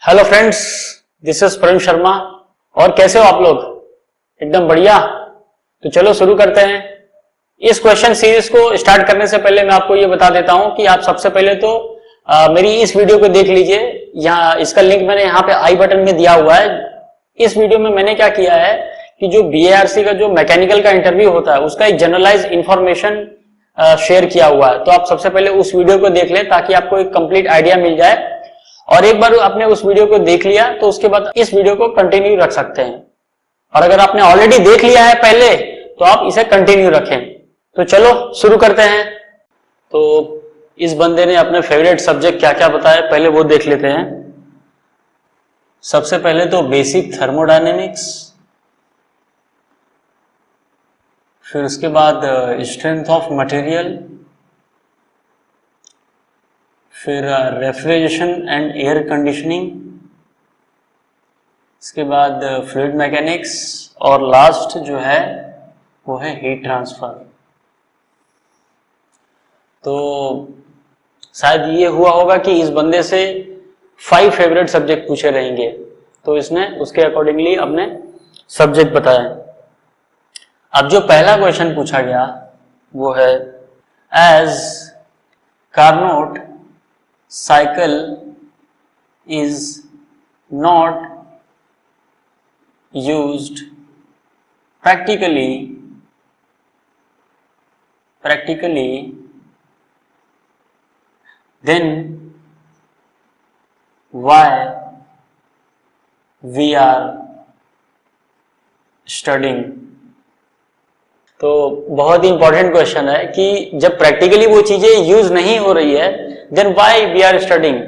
Hello friends, this is Praveen Sharma. और कैसे हो आप लोग? एकदम बढ़िया। तो चलो शुरू करते हैं। इस क्वेश्चन सीरीज को स्टार्ट करने से पहले मैं आपको ये बता देता हूं कि आप सबसे पहले तो मेरी इस वीडियो को देख लीजिए। यहाँ इसका लिंक मैंने यहाँ पे आई बटन में दिया हुआ है। इस वीडियो में मैंने क्या किया है कि जो BARC का जो मैकेनिकल का इंटरव्यू होता है उसका एक जनरलाइज इंफॉर्मेशन शेयर किया हुआ है। तो आप सबसे पहले उस वीडियो को देख लें ताकि आपको एक कंप्लीट आइडिया मिल जाए। और एक बार आपने उस वीडियो को देख लिया तो उसके बाद इस वीडियो को कंटिन्यू रख सकते हैं। और अगर आपने ऑलरेडी देख लिया है पहले तो आप इसे कंटिन्यू रखें। तो चलो शुरू करते हैं। तो इस बंदे ने अपने फेवरेट सब्जेक्ट क्या क्या बताया पहले वो देख लेते हैं। सबसे पहले तो बेसिक थर्मोडायनेमिक्स, फिर उसके बाद स्ट्रेंथ ऑफ मटेरियल, फिर रेफ्रिजरेशन एंड एयर कंडीशनिंग, इसके बाद फ्लूइड मैकेनिक्स और लास्ट जो है वो है हीट ट्रांसफर। तो शायद ये हुआ होगा कि इस बंदे से 5 फेवरेट सब्जेक्ट पूछे रहेंगे, तो इसने उसके अकॉर्डिंगली अपने सब्जेक्ट बताए। अब जो पहला क्वेश्चन पूछा गया वो है as Carnot cycle is not used practically then why we are studying। तो बहुत ही इंपॉर्टेंट क्वेश्चन है कि जब प्रैक्टिकली वो चीजें यूज नहीं हो रही है then why we are studying.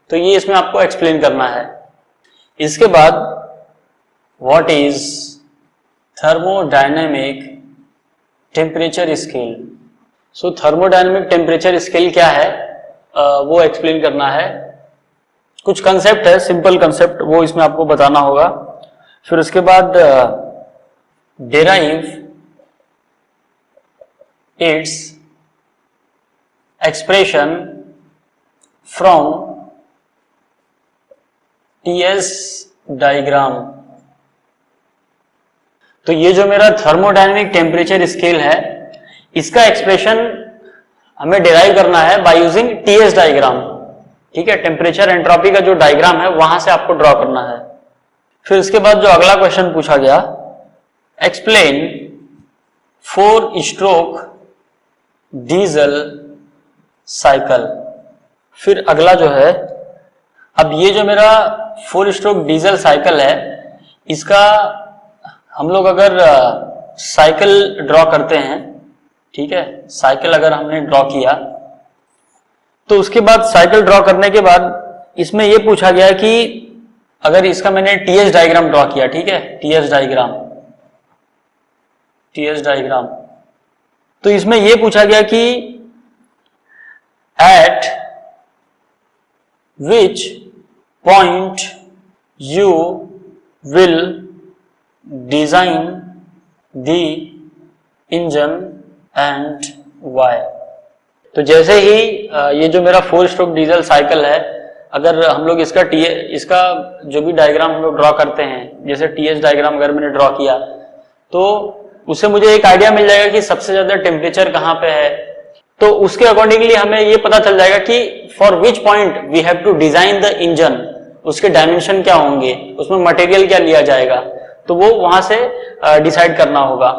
तो ये इसमें आपको एक्सप्लेन करना है। इसके बाद what is thermodynamic temperature scale. So thermodynamic temperature scale क्या है वो एक्सप्लेन करना है। कुछ कंसेप्ट है, सिंपल कंसेप्ट, वो इसमें आपको बताना होगा। फिर उसके बाद derive its expression from TS diagram. तो ये जो मेरा थर्मोडायनेमिक टेम्परेचर स्केल है इसका एक्सप्रेशन हमें डिराइव करना है बाय यूजिंग TS डायग्राम। ठीक है, टेम्परेचर एंट्रोपी का जो डायग्राम है वहां से आपको ड्रॉ करना है। फिर इसके बाद जो अगला क्वेश्चन पूछा गया, एक्सप्लेन 4 स्ट्रोक डीजल साइकिल। फिर अगला जो है, अब ये जो मेरा 4 स्ट्रोक डीजल साइकिल है इसका हम लोग अगर साइकिल ड्रॉ करते हैं, ठीक है, साइकिल अगर हमने ड्रॉ किया तो उसके बाद साइकिल ड्रॉ करने के बाद इसमें ये पूछा गया कि अगर इसका मैंने TS डायग्राम ड्रॉ किया, ठीक है, TS डायग्राम, तो इसमें यह पूछा गया कि at which point you will design the engine and why. तो जैसे ही ये जो मेरा 4 स्ट्रोक डीजल साइकिल है, अगर हम लोग इसका जो भी डायग्राम हम लोग ड्रॉ करते हैं, जैसे TS डायग्राम अगर मैंने ड्रॉ किया तो उससे मुझे एक आइडिया मिल जाएगा कि सबसे ज्यादा टेम्परेचर कहां पे है। तो उसके अकॉर्डिंगली हमें ये पता चल जाएगा कि for which point we have to design the engine, उसके डायमेंशन क्या होंगे, उसमें मटेरियल क्या लिया जाएगा, तो वो वहां से डिसाइड करना होगा।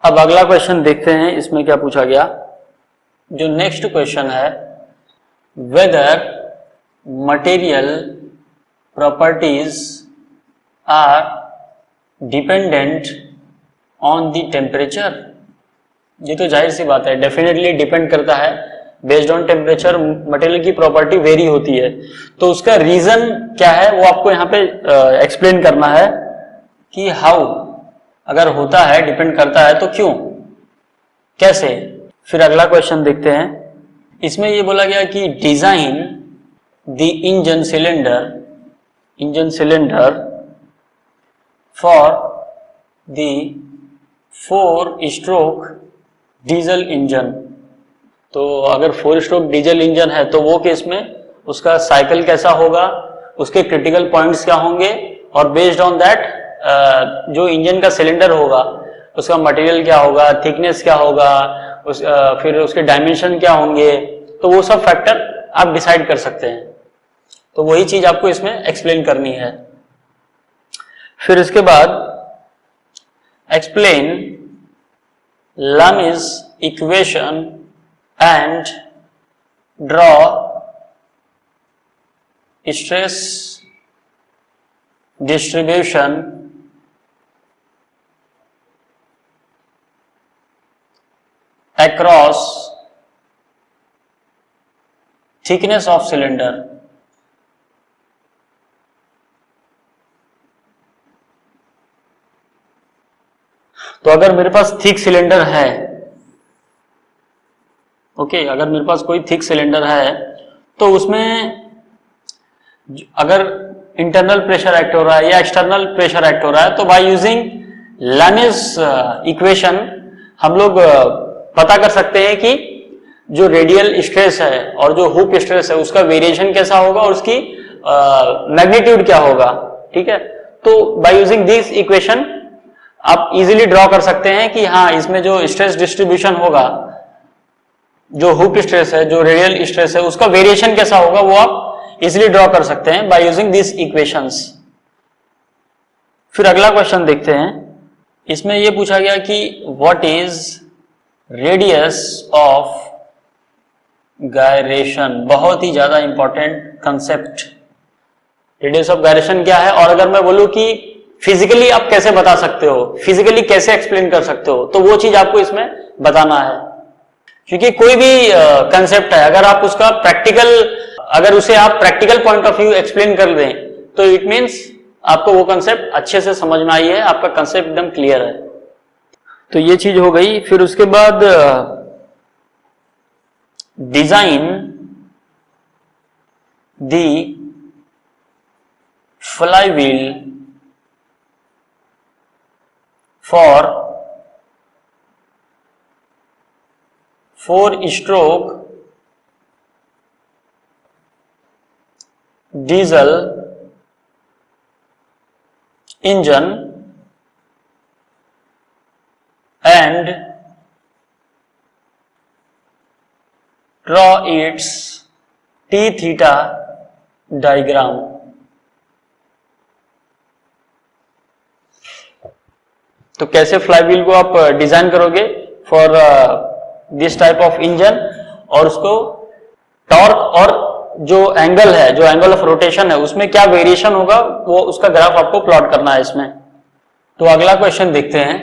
अब अगला क्वेश्चन देखते हैं इसमें क्या पूछा गया। जो नेक्स्ट क्वेश्चन है, whether material properties are dependent on the temperature. ये तो जाहिर सी बात है, डेफिनेटली डिपेंड करता है। बेस्ड ऑन टेम्परेचर मटेरियल की प्रॉपर्टी वेरी होती है। तो उसका रीजन क्या है वो आपको यहाँ पे एक्सप्लेन करना है कि हाउ, अगर होता है डिपेंड करता है तो क्यों, कैसे। फिर अगला क्वेश्चन देखते हैं। इसमें ये बोला गया कि design the engine cylinder for the 4 stroke diesel engine. तो अगर 4 स्ट्रोक डीजल इंजन है तो वो केस में उसका साइकिल कैसा होगा, उसके क्रिटिकल पॉइंट्स क्या होंगे, और बेस्ड ऑन दैट जो इंजन का सिलेंडर होगा उसका मटेरियल क्या होगा, थिकनेस क्या होगा, फिर उसके डायमेंशन क्या होंगे, तो वो सब फैक्टर आप डिसाइड कर सकते हैं। तो वही चीज आपको इसमें एक्सप्लेन करनी है। फिर इसके बाद explain Lami's equation and draw stress distribution across thickness of cylinder। तो अगर मेरे पास थिक सिलेंडर है, ओके, अगर मेरे पास कोई थिक सिलेंडर है तो उसमें अगर इंटरनल प्रेशर एक्ट हो रहा है या एक्सटर्नल प्रेशर एक्ट हो रहा है, तो बाय यूजिंग लामीज इक्वेशन हम लोग पता कर सकते हैं कि जो रेडियल स्ट्रेस है और जो हुक स्ट्रेस है उसका वेरिएशन कैसा होगा और उसकी मैग्नीट्यूड क्या होगा। ठीक है, तो बाय यूजिंग दिस इक्वेशन आप इजीली ड्रॉ कर सकते हैं कि हाँ, इसमें जो स्ट्रेस डिस्ट्रीब्यूशन होगा, जो हुक स्ट्रेस है, जो रेडियल स्ट्रेस है, उसका वेरिएशन कैसा होगा वो आप इजीली ड्रॉ कर सकते हैं बाय यूजिंग दिस इक्वेशंस। फिर अगला क्वेश्चन देखते हैं। इसमें यह पूछा गया कि what is radius of gyration. बहुत ही ज्यादा important concept, radius of gyration क्या है, और अगर मैं बोलूं कि फिजिकली आप कैसे बता सकते हो, फिजिकली कैसे एक्सप्लेन कर सकते हो, तो वो चीज आपको इसमें बताना है। क्योंकि कोई भी कंसेप्ट है, अगर आप उसका प्रैक्टिकल, अगर उसे आप practical point of view explain कर दें तो इट मीन्स आपको वो कंसेप्ट अच्छे से समझ में आई है, आपका कंसेप्ट एकदम क्लियर है। तो ये चीज हो गई। फिर उसके बाद design the flywheel for 4-stroke diesel engine and draw its T theta diagram। तो कैसे फ्लाईव्हील को आप डिजाइन करोगे for this type of engine, और उसको टॉर्क और जो एंगल है, जो एंगल ऑफ रोटेशन है, उसमें क्या वेरिएशन होगा, वो उसका ग्राफ आपको प्लॉट करना है इसमें। तो अगला क्वेश्चन देखते हैं।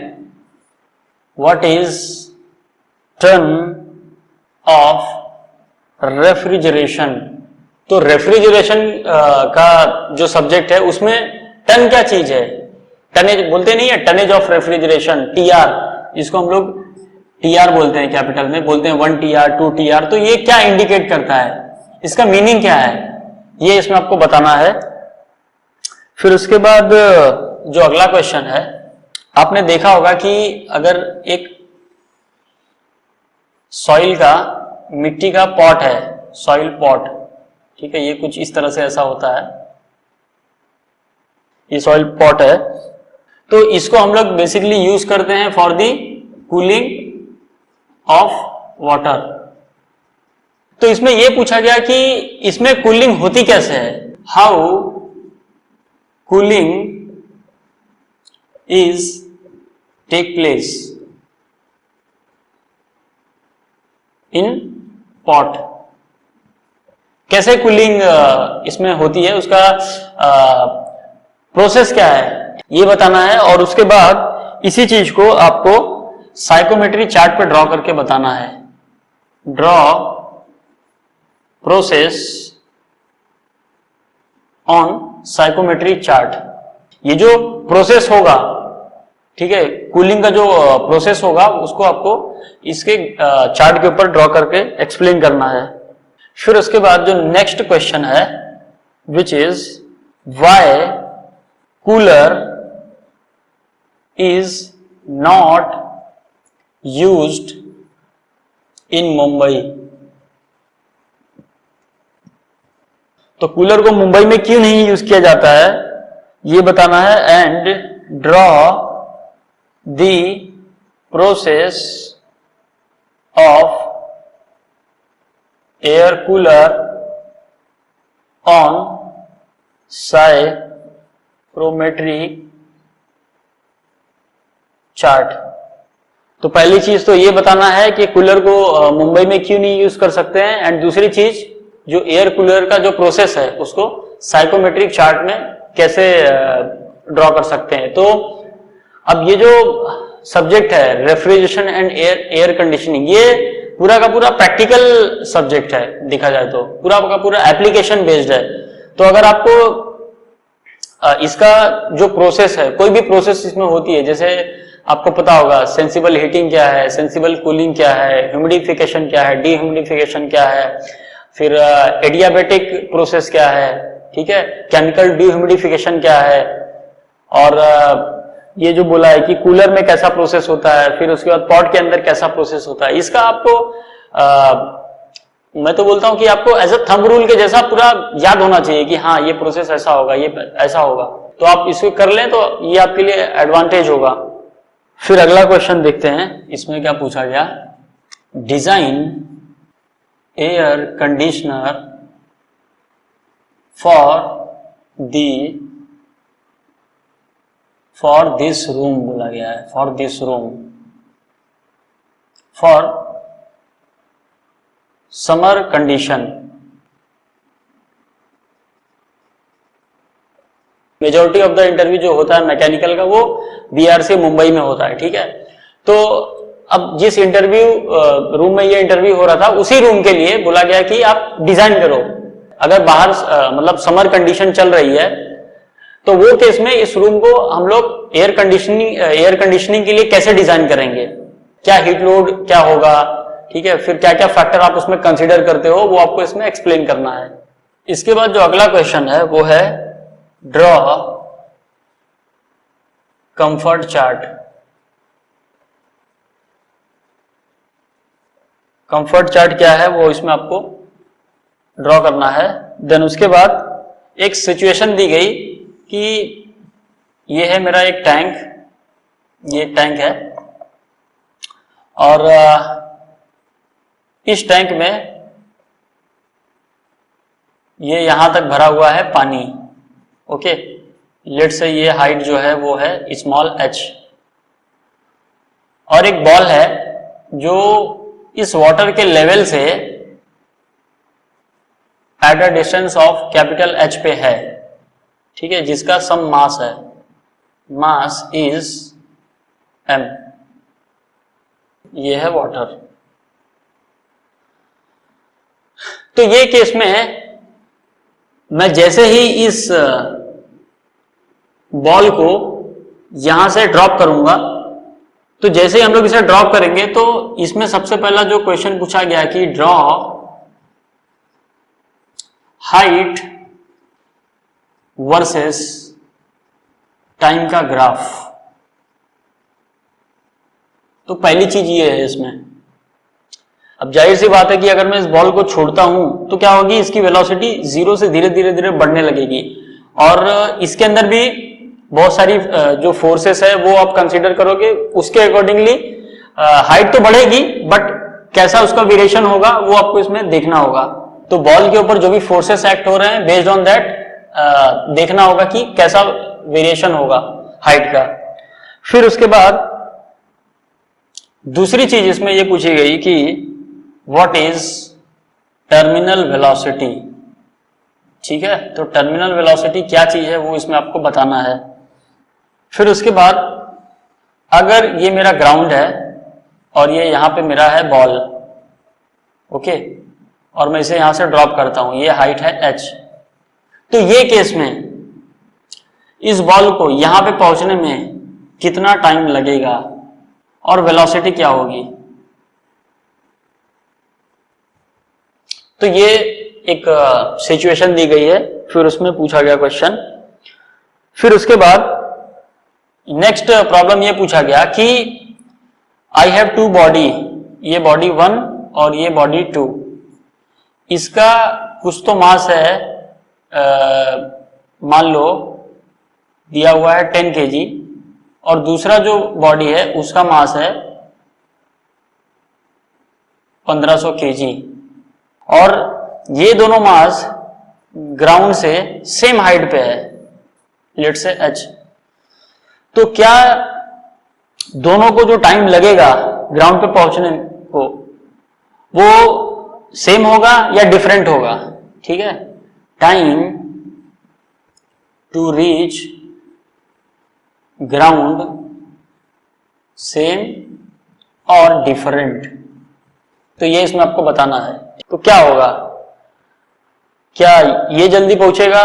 What is turn off refrigeration. तो रेफ्रिजरेशन का जो सब्जेक्ट है उसमें टन क्या चीज है, टनेज बोलते नहीं है, टनेज ऑफ रेफ्रिजरेशन, टीआर, जिसको हम लोग टीआर बोलते हैं, कैपिटल में बोलते हैं 1 टीआर 2 टीआर। तो ये क्या इंडिकेट करता है, इसका मीनिंग क्या है, ये इसमें आपको बताना है। फिर उसके बाद जो अगला क्वेश्चन है, आपने देखा होगा कि अगर एक सॉइल का, मिट्टी का पॉट है, सॉइल पॉट, ठीक है, ये कुछ इस तरह से ऐसा होता है, ये सॉइल पॉट है, तो इसको हम लोग बेसिकली यूज करते हैं for the cooling of water. तो इसमें यह पूछा गया कि इसमें कूलिंग होती कैसे है, how cooling is take place in pot. कैसे कूलिंग इसमें होती है, उसका प्रोसेस क्या है, ये बताना है। और उसके बाद इसी चीज को आपको साइकोमेट्री चार्ट पे ड्रॉ करके बताना है। Draw process on psychometry chart. ये जो प्रोसेस होगा, ठीक है, कूलिंग का जो प्रोसेस होगा, उसको आपको इसके चार्ट के ऊपर ड्रॉ करके एक्सप्लेन करना है। फिर उसके बाद जो नेक्स्ट क्वेश्चन है, which is why cooler is not used in Mumbai। तो कूलर को मुंबई में क्यों नहीं यूज किया जाता है ये बताना है। And draw the process of air cooler on psychrometric chart. तो पहली चीज तो ये बताना है कि कूलर को मुंबई में क्यों नहीं यूज कर सकते हैं, एंड दूसरी चीज जो एयर कूलर का जो प्रोसेस है उसको साइकोमेट्रिक चार्ट में कैसे ड्रॉ कर सकते हैं। तो अब ये जो सब्जेक्ट है रेफ्रिजरेशन एंड एयर कंडीशनिंग, ये पूरा का पूरा प्रैक्टिकल सब्जेक्ट है, देखा जाए तो पूरा का पूरा एप्लीकेशन बेस्ड है। तो अगर आपको इसका जो प्रोसेस है, कोई भी प्रोसेस इसमें होती है, जैसे आपको पता होगा सेंसिबल हीटिंग क्या है, सेंसिबल कूलिंग क्या है, ह्यूमिडिफिकेशन क्या है, डीह्यूमिडिफिकेशन क्या है, फिर एडियाबेटिक प्रोसेस क्या है, ठीक है, केमिकल डीह्यूमिडिफिकेशन क्या है, और ये जो बोला है कि कूलर में कैसा प्रोसेस होता है, फिर उसके बाद पॉट के अंदर कैसा प्रोसेस होता है, इसका आपको मैं तो बोलता हूं कि आपको एज अ थंब रूल के जैसा पूरा याद होना चाहिए कि हाँ ये प्रोसेस ऐसा होगा, ये ऐसा होगा। तो आप इसको कर लें तो ये आपके लिए एडवांटेज होगा। फिर अगला क्वेश्चन देखते हैं, इसमें क्या पूछा गया। Design air conditioner for this room बोला गया है, for this room for summer condition. Majority of the interview जो होता है मैकेनिकल का वो बीआरसी मुंबई में होता है, ठीक है। तो अब जिस इंटरव्यू रूम में ये इंटरव्यू हो रहा था उसी रूम के लिए बोला गया कि आप डिजाइन करो। अगर बाहर मतलब समर कंडीशन चल रही है तो वो केस में इस रूम को हम लोग एयर कंडीशनिंग के लिए कैसे डिजाइन करेंगे, क्या हीट लोड क्या होगा, ठीक है, फिर क्या क्या फैक्टर आप उसमें कंसीडर करते हो वो आपको इसमें एक्सप्लेन करना है। इसके बाद जो अगला क्वेश्चन है वो है draw comfort chart. Comfort chart क्या है वो इसमें आपको ड्रॉ करना है। देन उसके बाद एक सिचुएशन दी गई कि ये है मेरा एक टैंक, ये टैंक है और इस टैंक में ये यहां तक भरा हुआ है पानी, ओके। लेट से ये हाइट जो है वो है स्मॉल h, और एक बॉल है जो इस वाटर के लेवल से at a distance of capital H पे है, ठीक है, जिसका सम मास है, मास इज m, ये है वाटर। तो ये केस में मैं जैसे ही इस बॉल को यहां से ड्रॉप करूंगा, तो जैसे ही हम लोग इसे ड्रॉप करेंगे तो इसमें सबसे पहला जो क्वेश्चन पूछा गया कि ड्रॉ हाइट वर्सेस टाइम का ग्राफ। तो पहली चीज ये है इसमें। अब जाहिर सी बात है कि अगर मैं इस बॉल को छोड़ता हूं तो क्या होगी, इसकी वेलोसिटी जीरो से धीरे धीरे धीरे बढ़ने लगेगी, और इसके अंदर भी बहुत सारी जो फोर्सेस है वो आप कंसीडर करोगे, उसके अकॉर्डिंगली हाइट तो बढ़ेगी बट कैसा उसका वेरिएशन होगा वो आपको इसमें देखना होगा। तो बॉल के ऊपर जो भी फोर्सेस एक्ट हो रहे हैं बेस्ड ऑन दैट देखना होगा कि कैसा वेरिएशन होगा हाइट का। फिर उसके बाद दूसरी चीज इसमें ये पूछी गई कि व्हाट इज टर्मिनल वेलोसिटी, ठीक है। तो टर्मिनल वेलोसिटी क्या चीज है वो इसमें आपको बताना है। फिर उसके बाद अगर ये मेरा ग्राउंड है और ये यहां पे मेरा है बॉल, ओके, और मैं इसे यहां से ड्रॉप करता हूं, ये हाइट है h, तो ये केस में इस बॉल को यहां पे पहुंचने में कितना टाइम लगेगा और वेलोसिटी क्या होगी। तो ये एक सिचुएशन दी गई है, फिर उसमें पूछा गया क्वेश्चन। फिर उसके बाद नेक्स्ट प्रॉब्लम ये पूछा गया कि आई हैव टू बॉडी, ये बॉडी 1 और ये बॉडी 2, इसका कुछ तो मास है मान लो दिया हुआ है 10 kg और दूसरा जो बॉडी है उसका मास है 1500 kg और ये दोनों मास ग्राउंड से सेम हाइट पे है, लेट से h। तो क्या दोनों को जो टाइम लगेगा ग्राउंड पे पहुंचने को वो सेम होगा या डिफरेंट होगा? ठीक है, time to reach ground same और डिफरेंट, तो ये इसमें आपको बताना है। तो क्या होगा, क्या ये जल्दी पहुंचेगा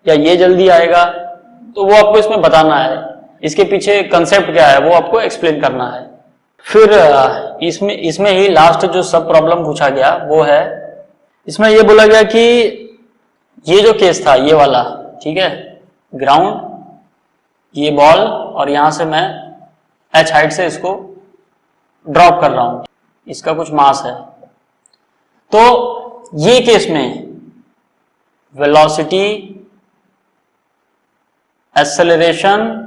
या ये जल्दी आएगा, तो वो आपको इसमें बताना है। इसके पीछे कंसेप्ट क्या है वो आपको एक्सप्लेन करना है। फिर इसमें ही लास्ट जो सब प्रॉब्लम पूछा गया वो है, इसमें ये बोला गया कि ये जो केस था ये वाला, ठीक है, ग्राउंड, ये बॉल और यहां से मैं h हाइट से इसको ड्रॉप कर रहा हूं, इसका कुछ मास है। तो ये केस में वेलोसिटी, एक्सेलरेशन,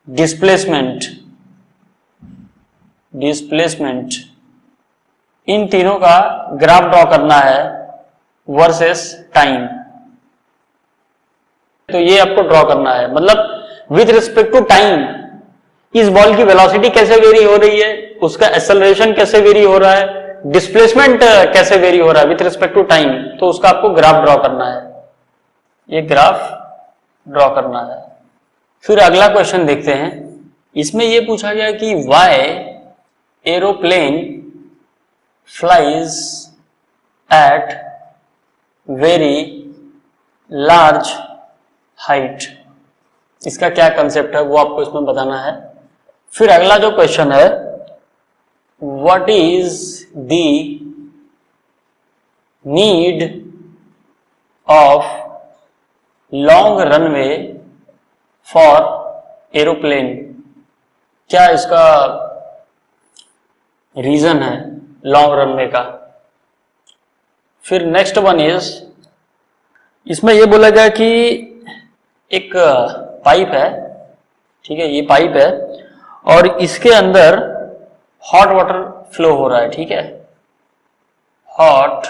डिस्प्लेसमेंट इन तीनों का ग्राफ ड्रॉ करना है वर्सेस टाइम। तो ये आपको ड्रॉ करना है, मतलब विथ रिस्पेक्ट टू टाइम इस बॉल की वेलोसिटी कैसे वेरी हो रही है, उसका एक्सेलरेशन कैसे वेरी हो रहा है, डिस्प्लेसमेंट कैसे वेरी हो रहा है विथ रिस्पेक्ट टू टाइम, तो उसका आपको ग्राफ ड्रॉ करना है। ये ग्राफ ड्रॉ करना है। फिर अगला क्वेश्चन देखते हैं। इसमें यह पूछा गया कि why aeroplane flies at very large height, इसका क्या कंसेप्ट है वो आपको इसमें बताना है। फिर अगला जो क्वेश्चन है, what is the need of long runway for aeroplane, क्या इसका रीजन है लॉन्ग रनवे का। फिर नेक्स्ट वन इज, इसमें यह बोला गया कि एक पाइप है, ठीक है, ये पाइप है और इसके अंदर हॉट वाटर फ्लो हो रहा है, ठीक है, हॉट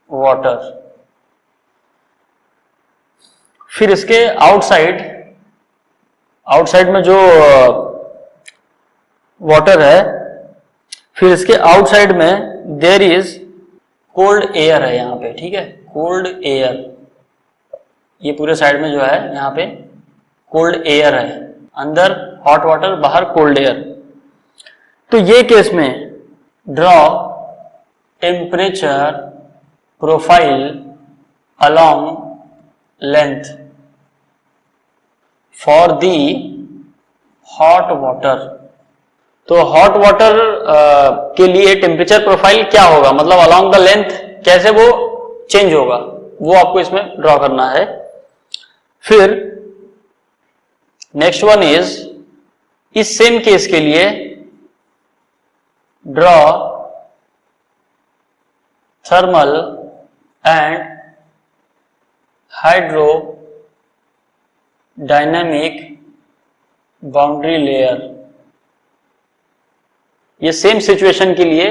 वाटर। फिर इसके आउटसाइड में जो वाटर है, फिर इसके आउटसाइड में देयर इज कोल्ड एयर है यहां पे, ठीक है, कोल्ड एयर, ये पूरे साइड में जो है यहाँ पे कोल्ड एयर है, अंदर हॉट वाटर, बाहर कोल्ड एयर। तो ये केस में draw temperature profile along length for the hot water. तो हॉट वाटर के लिए टेम्परेचर प्रोफाइल क्या होगा, मतलब अलोंग द लेंथ कैसे वो चेंज होगा, वो आपको इसमें ड्रॉ करना है। फिर नेक्स्ट वन इज, इस सेम केस के लिए draw thermal and hydro dynamic boundary layer. ये सेम सिचुएशन के लिए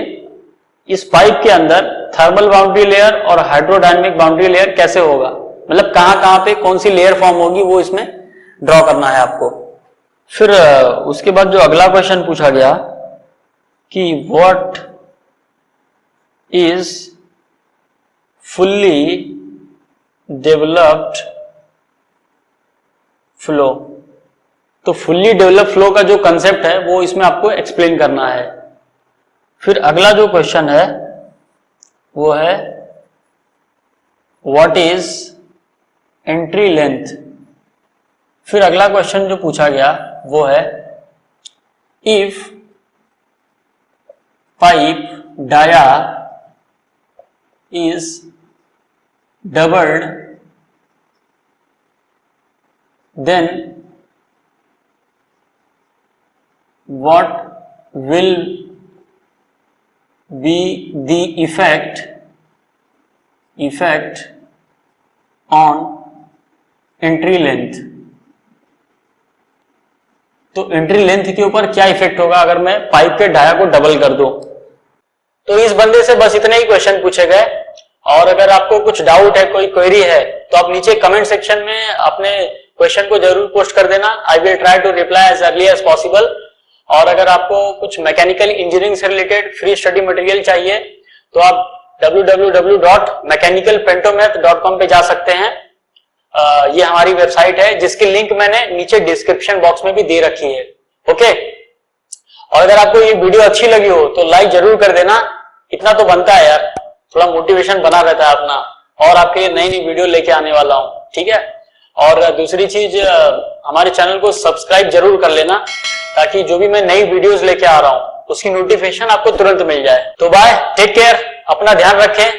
इस पाइप के अंदर थर्मल बाउंड्री लेयर और हाइड्रोडायनामिक बाउंड्री लेयर कैसे होगा, मतलब कहां कहां पे कौन सी लेयर फॉर्म होगी वो इसमें ड्रॉ करना है आपको। फिर उसके बाद जो अगला क्वेश्चन पूछा गया कि what is fully developed flow. तो फुल्ली डेवलप्ड फ्लो का जो कंसेप्ट है वो इसमें आपको एक्सप्लेन करना है। फिर अगला जो क्वेश्चन है वो है व्हाट इज एंट्री लेंथ। फिर अगला क्वेश्चन जो पूछा गया वो है, if pipe dia is doubled, then what will be the effect on entry length. तो एंट्री लेंथ के ऊपर क्या इफेक्ट होगा अगर मैं पाइप के डाया को डबल कर दूं। तो इस बंदे से बस इतने ही क्वेश्चन पूछे गए, और अगर आपको कुछ डाउट है, कोई क्वेरी है, तो आप नीचे कमेंट सेक्शन में अपने क्वेश्चन को जरूर पोस्ट कर देना। I will try to reply as early as possible. और अगर आपको कुछ मैकेनिकल इंजीनियरिंग से रिलेटेड फ्री स्टडी मटेरियल चाहिए तो आप www.mechanicalpentomath.com पे जा सकते हैं। ये हमारी वेबसाइट है जिसकी लिंक मैंने नीचे डिस्क्रिप्शन बॉक्स में भी दे रखी है। ओके, और अगर आपको ये वीडियो अच्छी लगी हो तो लाइक जरूर कर देना, इतना तो बनता है यार, थोड़ा मोटिवेशन बना रहता है अपना, और आपके लिए नई नई वीडियो लेके आने वाला हूं, ठीक है। और दूसरी चीज, हमारे चैनल को सब्सक्राइब जरूर कर लेना ताकि जो भी मैं नई वीडियोस लेके आ रहा हूं उसकी नोटिफिकेशन आपको तुरंत मिल जाए। तो बाय, टेक केयर, अपना ध्यान रखें।